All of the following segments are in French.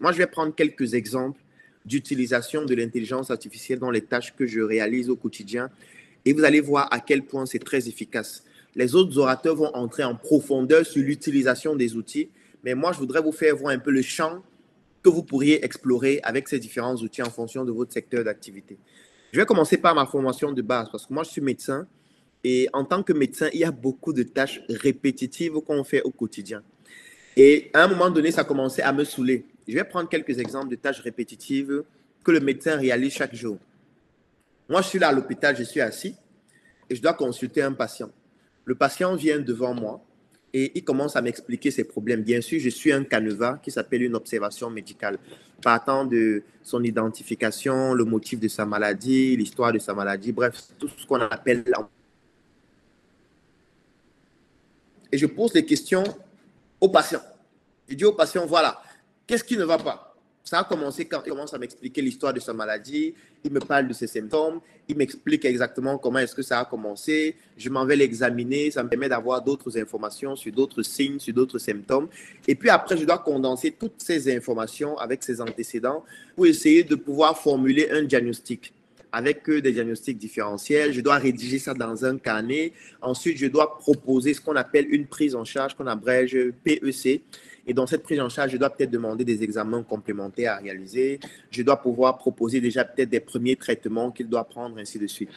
Moi, je vais prendre quelques exemples d'utilisation de l'intelligence artificielle dans les tâches que je réalise au quotidien et vous allez voir à quel point c'est très efficace. Les autres orateurs vont entrer en profondeur sur l'utilisation des outils, mais moi, je voudrais vous faire voir un peu le champ que vous pourriez explorer avec ces différents outils en fonction de votre secteur d'activité. Je vais commencer par ma formation de base parce que moi, je suis médecin et en tant que médecin, il y a beaucoup de tâches répétitives qu'on fait au quotidien. Et à un moment donné, ça commençait à me saouler. Je vais prendre quelques exemples de tâches répétitives que le médecin réalise chaque jour. Moi, je suis là à l'hôpital, je suis assis et je dois consulter un patient. Le patient vient devant moi et il commence à m'expliquer ses problèmes. Bien sûr, je suis un canevas qui s'appelle une observation médicale, partant de son identification, le motif de sa maladie, l'histoire de sa maladie, bref, tout ce qu'on appelle. Et je pose des questions au patient. Je dis au patient, voilà, qu'est-ce qui ne va pas? Ça a commencé quand il commence à m'expliquer l'histoire de sa maladie, il me parle de ses symptômes, il m'explique exactement comment est-ce que ça a commencé, je m'en vais l'examiner, ça me permet d'avoir d'autres informations sur d'autres signes, sur d'autres symptômes. Et puis après, je dois condenser toutes ces informations avec ses antécédents pour essayer de pouvoir formuler un diagnostic avec des diagnostics différentiels. Je dois rédiger ça dans un carnet. Ensuite, je dois proposer ce qu'on appelle une prise en charge, qu'on abrège PEC. Et dans cette prise en charge, je dois peut-être demander des examens complémentaires à réaliser. Je dois pouvoir proposer déjà peut-être des premiers traitements qu'il doit prendre, ainsi de suite.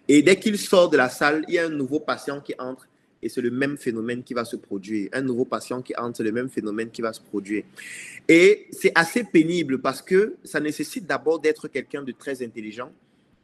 Et dès qu'il sort de la salle, il y a un nouveau patient qui entre et c'est le même phénomène qui va se produire. Un nouveau patient qui entre, c'est le même phénomène qui va se produire. Et c'est assez pénible parce que ça nécessite d'abord d'être quelqu'un de très intelligent.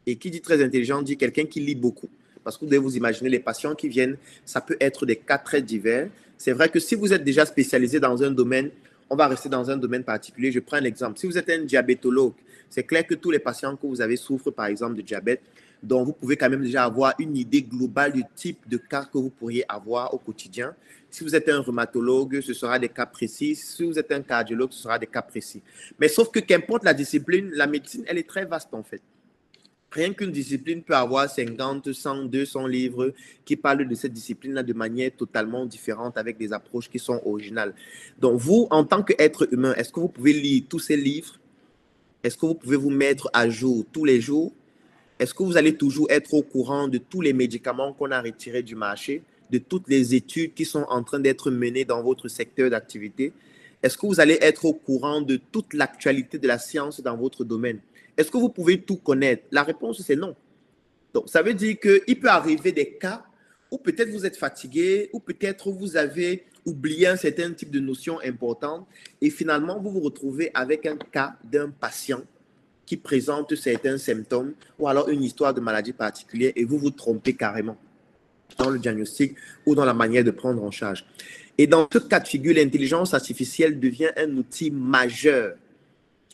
Et qui dit très intelligent dit quelqu'un qui lit beaucoup. Parce que vous devez vous imaginer, les patients qui viennent, ça peut être des cas très divers. C'est vrai que si vous êtes déjà spécialisé dans un domaine, on va rester dans un domaine particulier. Je prends un exemple. Si vous êtes un diabétologue, c'est clair que tous les patients que vous avez souffrent, par exemple, de diabète. Donc, vous pouvez quand même déjà avoir une idée globale du type de cas que vous pourriez avoir au quotidien. Si vous êtes un rhumatologue, ce sera des cas précis. Si vous êtes un cardiologue, ce sera des cas précis. Mais sauf que qu'importe la discipline, la médecine, elle est très vaste en fait. Rien qu'une discipline peut avoir 50, 100, 200 livres qui parlent de cette discipline-là de manière totalement différente avec des approches qui sont originales. Donc, vous, en tant qu'être humain, est-ce que vous pouvez lire tous ces livres? Est-ce que vous pouvez vous mettre à jour tous les jours? Est-ce que vous allez toujours être au courant de tous les médicaments qu'on a retirés du marché, de toutes les études qui sont en train d'être menées dans votre secteur d'activité? Est-ce que vous allez être au courant de toute l'actualité de la science dans votre domaine? Est-ce que vous pouvez tout connaître? La réponse, c'est non. Donc, ça veut dire qu'il peut arriver des cas où peut-être vous êtes fatigué, ou peut-être vous avez oublié un certain type de notion importante et finalement, vous vous retrouvez avec un cas d'un patient qui présente certains symptômes ou alors une histoire de maladie particulière et vous vous trompez carrément dans le diagnostic ou dans la manière de prendre en charge. Et dans ce cas de figure, l'intelligence artificielle devient un outil majeur,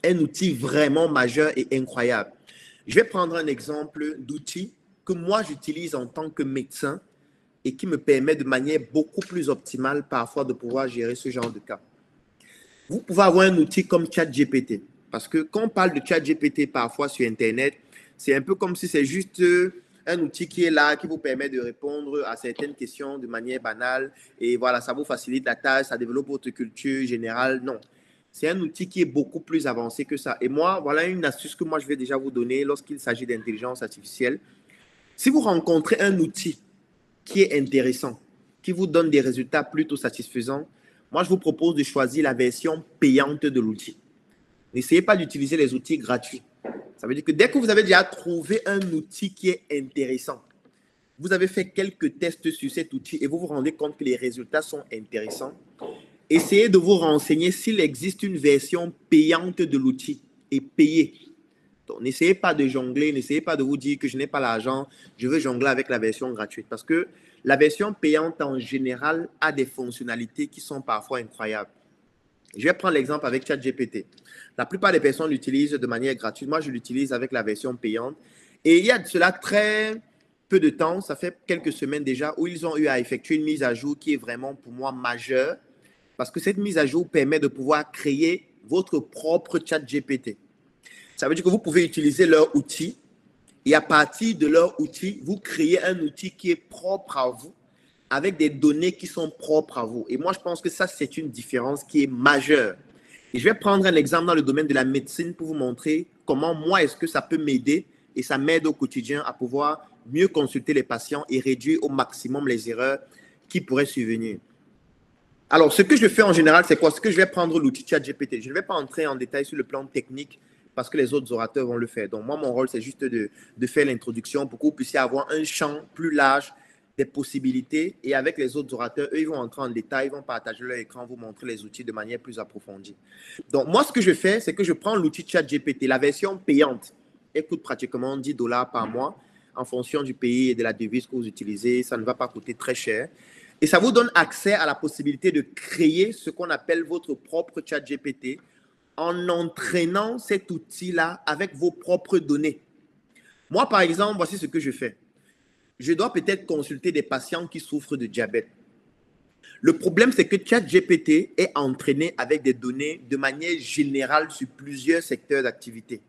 un outil vraiment majeur et incroyable. Je vais prendre un exemple d'outil que moi j'utilise en tant que médecin et qui me permet de manière beaucoup plus optimale parfois de pouvoir gérer ce genre de cas. Vous pouvez avoir un outil comme ChatGPT parce que quand on parle de ChatGPT parfois sur Internet, c'est un peu comme si c'est juste un outil qui est là, qui vous permet de répondre à certaines questions de manière banale et voilà, ça vous facilite la tâche, ça développe votre culture générale. Non. C'est un outil qui est beaucoup plus avancé que ça. Et moi, voilà une astuce que moi, je vais déjà vous donner lorsqu'il s'agit d'intelligence artificielle. Si vous rencontrez un outil qui est intéressant, qui vous donne des résultats plutôt satisfaisants, moi, je vous propose de choisir la version payante de l'outil. N'essayez pas d'utiliser les outils gratuits. Ça veut dire que dès que vous avez déjà trouvé un outil qui est intéressant, vous avez fait quelques tests sur cet outil et vous vous rendez compte que les résultats sont intéressants, essayez de vous renseigner s'il existe une version payante de l'outil et payée. Donc, n'essayez pas de jongler, n'essayez pas de vous dire que je n'ai pas l'argent, je veux jongler avec la version gratuite. Parce que la version payante, en général, a des fonctionnalités qui sont parfois incroyables. Je vais prendre l'exemple avec ChatGPT. La plupart des personnes l'utilisent de manière gratuite. Moi, je l'utilise avec la version payante. Et il y a de cela très peu de temps, ça fait quelques semaines déjà, où ils ont eu à effectuer une mise à jour qui est vraiment pour moi majeure. Parce que cette mise à jour permet de pouvoir créer votre propre ChatGPT. Ça veut dire que vous pouvez utiliser leur outil et à partir de leur outil, vous créez un outil qui est propre à vous avec des données qui sont propres à vous. Et moi, je pense que ça, c'est une différence qui est majeure. Et je vais prendre un exemple dans le domaine de la médecine pour vous montrer comment moi, est-ce que ça peut m'aider et ça m'aide au quotidien à pouvoir mieux consulter les patients et réduire au maximum les erreurs qui pourraient survenir. Alors, ce que je fais en général, c'est quoi? Ce que je vais prendre l'outil ChatGPT. Je ne vais pas entrer en détail sur le plan technique parce que les autres orateurs vont le faire. Donc, moi, mon rôle, c'est juste de faire l'introduction pour que vous puissiez avoir un champ plus large des possibilités. Et avec les autres orateurs, eux, ils vont entrer en détail, ils vont partager leur écran, vous montrer les outils de manière plus approfondie. Donc, moi, ce que je fais, c'est que je prends l'outil ChatGPT, la version payante. Elle coûte pratiquement $10 par mois en fonction du pays et de la devise que vous utilisez. Ça ne va pas coûter très cher. Et ça vous donne accès à la possibilité de créer ce qu'on appelle votre propre ChatGPT en entraînant cet outil-là avec vos propres données. Moi, par exemple, voici ce que je fais. Je dois peut-être consulter des patients qui souffrent de diabète. Le problème, c'est que ChatGPT est entraîné avec des données de manière générale sur plusieurs secteurs d'activité.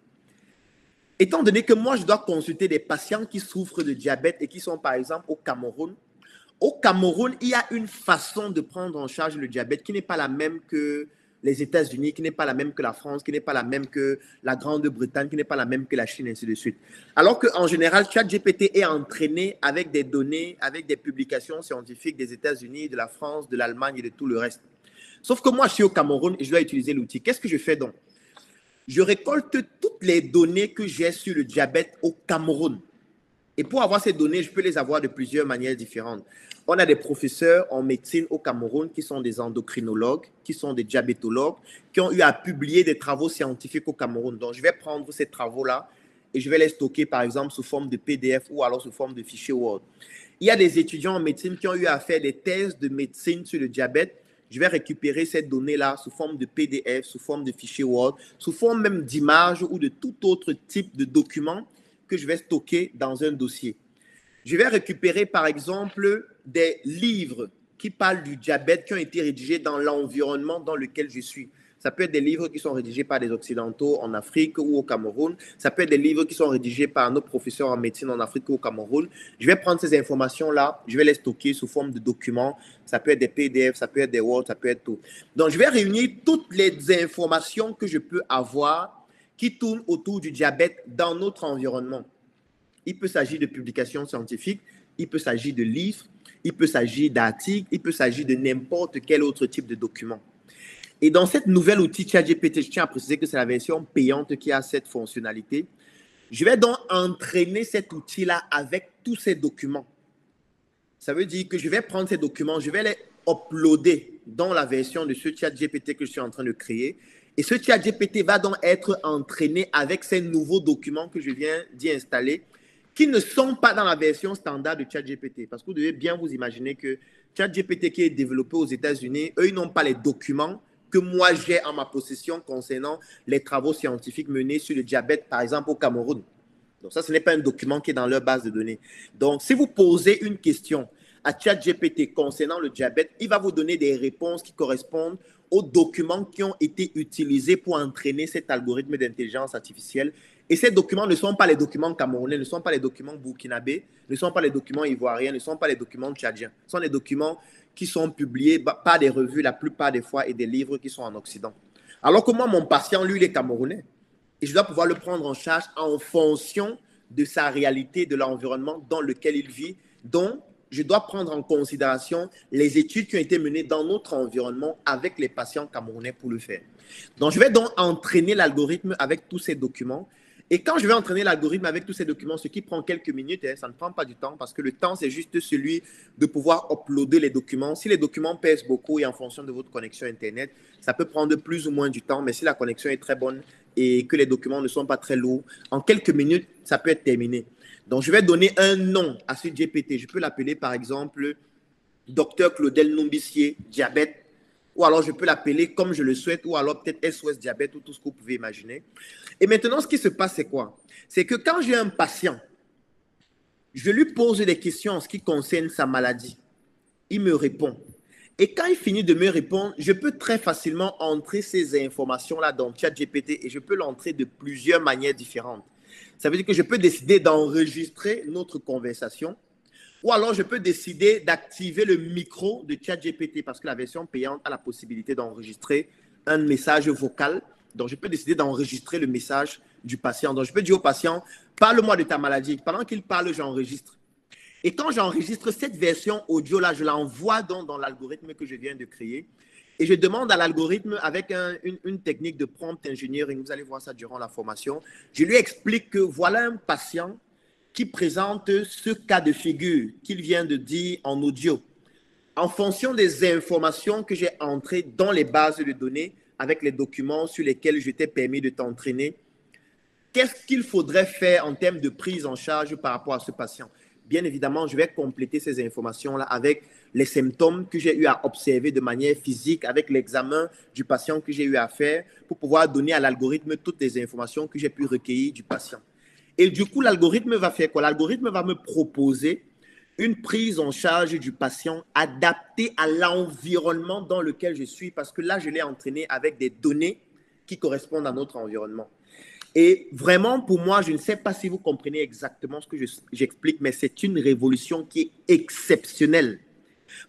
Étant donné que moi, je dois consulter des patients qui souffrent de diabète et qui sont, par exemple, au Cameroun, il y a une façon de prendre en charge le diabète qui n'est pas la même que les États-Unis, qui n'est pas la même que la France, qui n'est pas la même que la Grande-Bretagne, qui n'est pas la même que la Chine, ainsi de suite. Alors qu'en général, ChatGPT est entraîné avec des données, avec des publications scientifiques des États-Unis, de la France, de l'Allemagne et de tout le reste. Sauf que moi, je suis au Cameroun et je dois utiliser l'outil. Qu'est-ce que je fais donc? Je récolte toutes les données que j'ai sur le diabète au Cameroun. Et pour avoir ces données, je peux les avoir de plusieurs manières différentes. On a des professeurs en médecine au Cameroun qui sont des endocrinologues, qui sont des diabétologues, qui ont eu à publier des travaux scientifiques au Cameroun. Donc, je vais prendre ces travaux-là et je vais les stocker, par exemple, sous forme de PDF ou alors sous forme de fichier Word. Il y a des étudiants en médecine qui ont eu à faire des thèses de médecine sur le diabète. Je vais récupérer ces données-là sous forme de PDF, sous forme de fichier Word, sous forme même d'images ou de tout autre type de document que je vais stocker dans un dossier. Je vais récupérer, par exemple, des livres qui parlent du diabète qui ont été rédigés dans l'environnement dans lequel je suis. Ça peut être des livres qui sont rédigés par des Occidentaux en Afrique ou au Cameroun. Ça peut être des livres qui sont rédigés par nos professeurs en médecine en Afrique ou au Cameroun. Je vais prendre ces informations-là, je vais les stocker sous forme de documents. Ça peut être des PDF, ça peut être des Word, ça peut être tout. Donc, je vais réunir toutes les informations que je peux avoir qui tournent autour du diabète dans notre environnement. Il peut s'agir de publications scientifiques, il peut s'agir de livres, il peut s'agir d'articles, il peut s'agir de n'importe quel autre type de document. Et dans cette nouvelle outil ChatGPT, je tiens à préciser que c'est la version payante qui a cette fonctionnalité. Je vais donc entraîner cet outil-là avec tous ces documents. Ça veut dire que je vais prendre ces documents, je vais les uploader dans la version de ce ChatGPT que je suis en train de créer. Et ce ChatGPT va donc être entraîné avec ces nouveaux documents que je viens d'y installer, qui ne sont pas dans la version standard de ChatGPT. Parce que vous devez bien vous imaginer que ChatGPT qui est développé aux États-Unis, eux, ils n'ont pas les documents que moi j'ai en ma possession concernant les travaux scientifiques menés sur le diabète, par exemple au Cameroun. Donc ça, ce n'est pas un document qui est dans leur base de données. Donc, si vous posez une question à ChatGPT concernant le diabète, il va vous donner des réponses qui correspondent aux documents qui ont été utilisés pour entraîner cet algorithme d'intelligence artificielle. Et ces documents ne sont pas les documents camerounais, ne sont pas les documents burkinabés, ne sont pas les documents ivoiriens, ne sont pas les documents tchadiens. Ce sont des documents qui sont publiés par des revues la plupart des fois et des livres qui sont en Occident. Alors que moi, mon patient, lui, il est camerounais. Et je dois pouvoir le prendre en charge en fonction de sa réalité, de l'environnement dans lequel il vit. Donc, je dois prendre en considération les études qui ont été menées dans notre environnement avec les patients camerounais pour le faire. Donc, je vais donc entraîner l'algorithme avec tous ces documents. Et quand je vais entraîner l'algorithme avec tous ces documents, ce qui prend quelques minutes, ça ne prend pas du temps parce que le temps, c'est juste celui de pouvoir uploader les documents. Si les documents pèsent beaucoup et en fonction de votre connexion Internet, ça peut prendre plus ou moins du temps. Mais si la connexion est très bonne et que les documents ne sont pas très lourds, en quelques minutes, ça peut être terminé. Donc, je vais donner un nom à ce GPT. Je peux l'appeler, par exemple, Dr Claudel Numbissier, diabète. Ou alors, je peux l'appeler comme je le souhaite, ou alors peut-être SOS diabète, ou tout ce que vous pouvez imaginer. Et maintenant, ce qui se passe, c'est quoi? C'est que quand j'ai un patient, je lui pose des questions en ce qui concerne sa maladie. Il me répond. Et quand il finit de me répondre, je peux très facilement entrer ces informations-là dans ChatGPT et je peux l'entrer de plusieurs manières différentes. Ça veut dire que je peux décider d'enregistrer notre conversation ou alors je peux décider d'activer le micro de ChatGPT parce que la version payante a la possibilité d'enregistrer un message vocal. Donc, je peux décider d'enregistrer le message du patient. Donc, je peux dire au patient, parle-moi de ta maladie. Pendant qu'il parle, j'enregistre. Et quand j'enregistre cette version audio-là, je l'envoie donc dans l'algorithme que je viens de créer. Et je demande à l'algorithme, avec une technique de prompt engineering, vous allez voir ça durant la formation, je lui explique que voilà un patient qui présente ce cas de figure qu'il vient de dire en audio. En fonction des informations que j'ai entrées dans les bases de données, avec les documents sur lesquels je t'ai permis de t'entraîner, qu'est-ce qu'il faudrait faire en termes de prise en charge par rapport à ce patient? Bien évidemment, je vais compléter ces informations-là avec les symptômes que j'ai eu à observer de manière physique, avec l'examen du patient que j'ai eu à faire pour pouvoir donner à l'algorithme toutes les informations que j'ai pu recueillir du patient. Et du coup, l'algorithme va faire quoi? L'algorithme va me proposer une prise en charge du patient adaptée à l'environnement dans lequel je suis, parce que là, je l'ai entraîné avec des données qui correspondent à notre environnement. Et vraiment, pour moi, je ne sais pas si vous comprenez exactement ce que j'explique, mais c'est une révolution qui est exceptionnelle.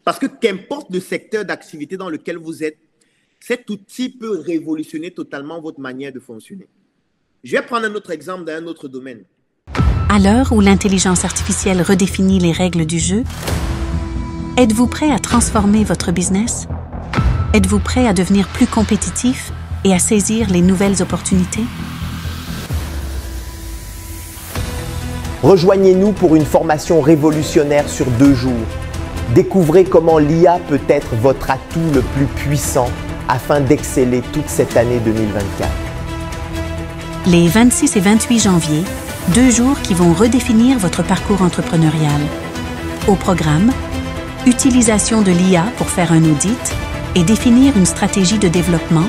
Parce que qu'importe le secteur d'activité dans lequel vous êtes, cet outil peut révolutionner totalement votre manière de fonctionner. Je vais prendre un autre exemple dans un autre domaine. À l'heure où l'intelligence artificielle redéfinit les règles du jeu, êtes-vous prêt à transformer votre business? Êtes-vous prêt à devenir plus compétitif et à saisir les nouvelles opportunités? Rejoignez-nous pour une formation révolutionnaire sur 2 jours. Découvrez comment l'IA peut être votre atout le plus puissant afin d'exceller toute cette année 2024. Les 26 et 28 janvier, 2 jours qui vont redéfinir votre parcours entrepreneurial. Au programme, utilisation de l'IA pour faire un audit et définir une stratégie de développement,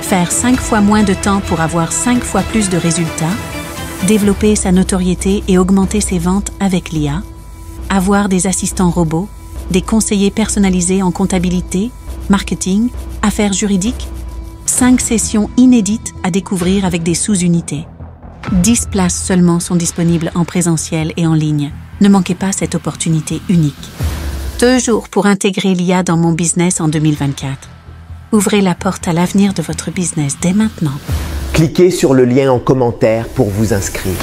faire 5 fois moins de temps pour avoir 5 fois plus de résultats, développer sa notoriété et augmenter ses ventes avec l'IA, avoir des assistants robots, des conseillers personnalisés en comptabilité, marketing, affaires juridiques, 5 sessions inédites à découvrir avec des sous-unités. 10 places seulement sont disponibles en présentiel et en ligne. Ne manquez pas cette opportunité unique. 2 jours pour intégrer l'IA dans mon business en 2024. Ouvrez la porte à l'avenir de votre business dès maintenant. Cliquez sur le lien en commentaire pour vous inscrire.